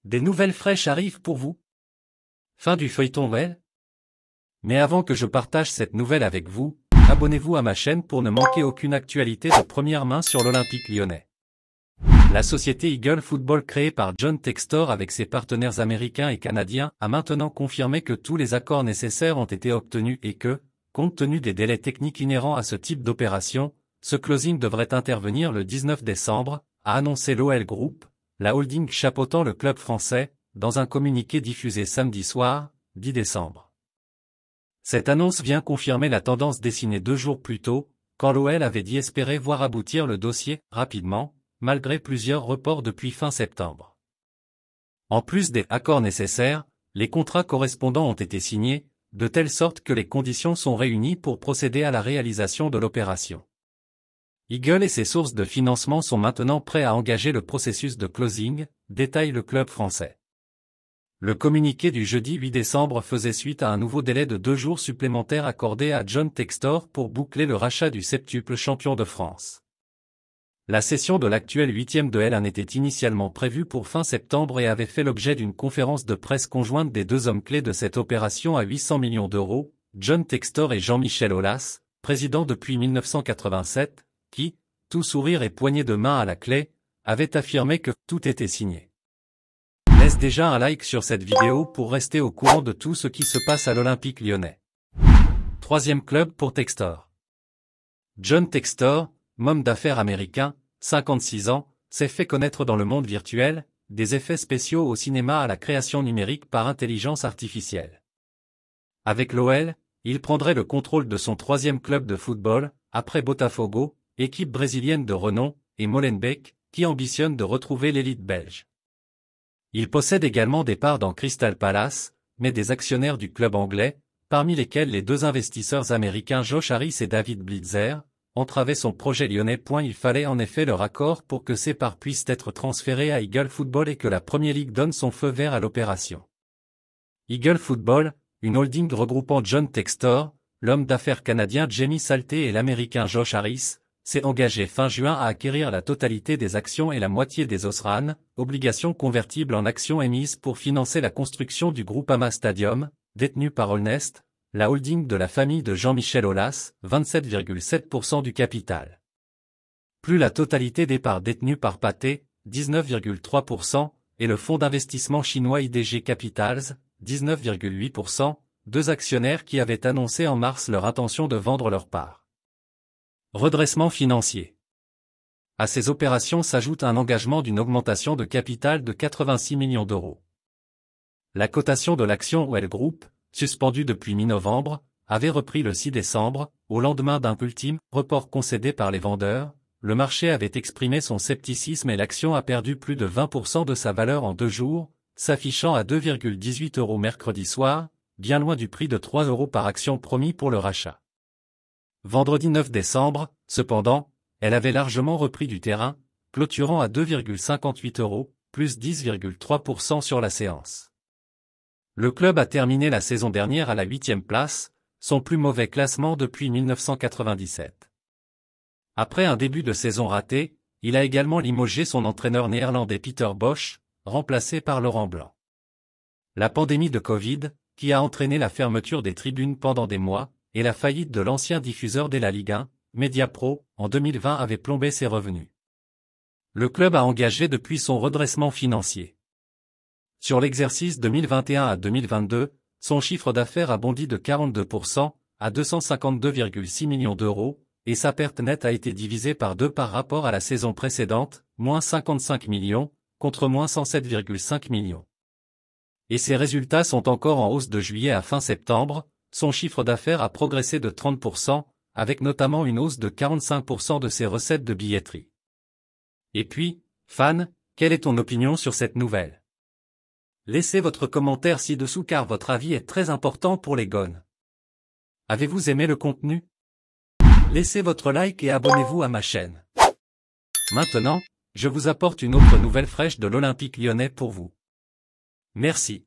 Des nouvelles fraîches arrivent pour vous. Fin du feuilleton OL. Mais avant que je partage cette nouvelle avec vous, abonnez-vous à ma chaîne pour ne manquer aucune actualité de première main sur l'Olympique lyonnais. La société Eagle Football créée par John Textor avec ses partenaires américains et canadiens a maintenant confirmé que tous les accords nécessaires ont été obtenus et que, compte tenu des délais techniques inhérents à ce type d'opération, ce closing devrait intervenir le 19 décembre, a annoncé l'OL Group, la holding chapeautant le club français, dans un communiqué diffusé samedi soir, 10 décembre. Cette annonce vient confirmer la tendance dessinée 2 jours plus tôt, quand l'OL avait dit espérer voir aboutir le dossier rapidement, malgré plusieurs reports depuis fin septembre. En plus des accords nécessaires, les contrats correspondants ont été signés, de telle sorte que les conditions sont réunies pour procéder à la réalisation de l'opération. Eagle et ses sources de financement sont maintenant prêts à engager le processus de closing, détaille le club français. Le communiqué du jeudi 8 décembre faisait suite à un nouveau délai de 2 jours supplémentaires accordé à John Textor pour boucler le rachat du septuple champion de France. La cession de l'actuel 8e de L1 était initialement prévue pour fin septembre et avait fait l'objet d'une conférence de presse conjointe des deux hommes clés de cette opération à 800 millions d'euros, John Textor et Jean-Michel Aulas, président depuis 1987, qui, tout sourire et poignée de main à la clé, avaient affirmé que tout était signé. Laisse déjà un like sur cette vidéo pour rester au courant de tout ce qui se passe à l'Olympique lyonnais. Troisième club pour Textor. John Textor, homme d'affaires américain, 56 ans, s'est fait connaître dans le monde virtuel, des effets spéciaux au cinéma à la création numérique par intelligence artificielle. Avec l'OL, il prendrait le contrôle de son troisième club de football, après Botafogo, équipe brésilienne de renom, et Molenbeek, qui ambitionne de retrouver l'élite belge. Il possède également des parts dans Crystal Palace, mais des actionnaires du club anglais, parmi lesquels les deux investisseurs américains Josh Harris et David Blitzer, entravaient son projet lyonnais. Il fallait en effet leur accord pour que ces parts puissent être transférées à Eagle Football et que la Premier League donne son feu vert à l'opération. Eagle Football, une holding regroupant John Textor, l'homme d'affaires canadien Jamie Salté et l'américain Josh Harris, s'est engagé fin juin à acquérir la totalité des actions et la moitié des OSRAN, obligations convertibles en actions émises pour financer la construction du Groupama Stadium, détenu par Allnest, la holding de la famille de Jean-Michel Aulas, 27,7% du capital. Plus la totalité des parts détenues par Pathé, 19,3%, et le fonds d'investissement chinois IDG Capitals, 19,8%, deux actionnaires qui avaient annoncé en mars leur intention de vendre leurs parts. Redressement financier. À ces opérations s'ajoute un engagement d'une augmentation de capital de 86 millions d'euros. La cotation de l'action OL Group, suspendue depuis mi-novembre, avait repris le 6 décembre, au lendemain d'un ultime report concédé par les vendeurs. Le marché avait exprimé son scepticisme et l'action a perdu plus de 20% de sa valeur en 2 jours, s'affichant à 2,18 € mercredi soir, bien loin du prix de 3 € par action promis pour le rachat. Vendredi 9 décembre, cependant, elle avait largement repris du terrain, clôturant à 2,58 €, plus 10,3% sur la séance. Le club a terminé la saison dernière à la 8e place, son plus mauvais classement depuis 1997. Après un début de saison raté, il a également limogé son entraîneur néerlandais Peter Bosz, remplacé par Laurent Blanc. La pandémie de Covid, qui a entraîné la fermeture des tribunes pendant des mois, et la faillite de l'ancien diffuseur de la Ligue 1, Mediapro, en 2020 avait plombé ses revenus. Le club a engagé depuis son redressement financier. Sur l'exercice 2021 à 2022, son chiffre d'affaires a bondi de 42%, à 252,6 millions d'euros, et sa perte nette a été divisée par 2 par rapport à la saison précédente, moins 55 millions, contre moins 107,5 millions. Et ses résultats sont encore en hausse de juillet à fin septembre. Son chiffre d'affaires a progressé de 30%, avec notamment une hausse de 45% de ses recettes de billetterie. Et puis, fan, quelle est ton opinion sur cette nouvelle? Laissez votre commentaire ci-dessous car votre avis est très important pour les gones. Avez-vous aimé le contenu? Laissez votre like et abonnez-vous à ma chaîne. Maintenant, je vous apporte une autre nouvelle fraîche de l'Olympique lyonnais pour vous. Merci.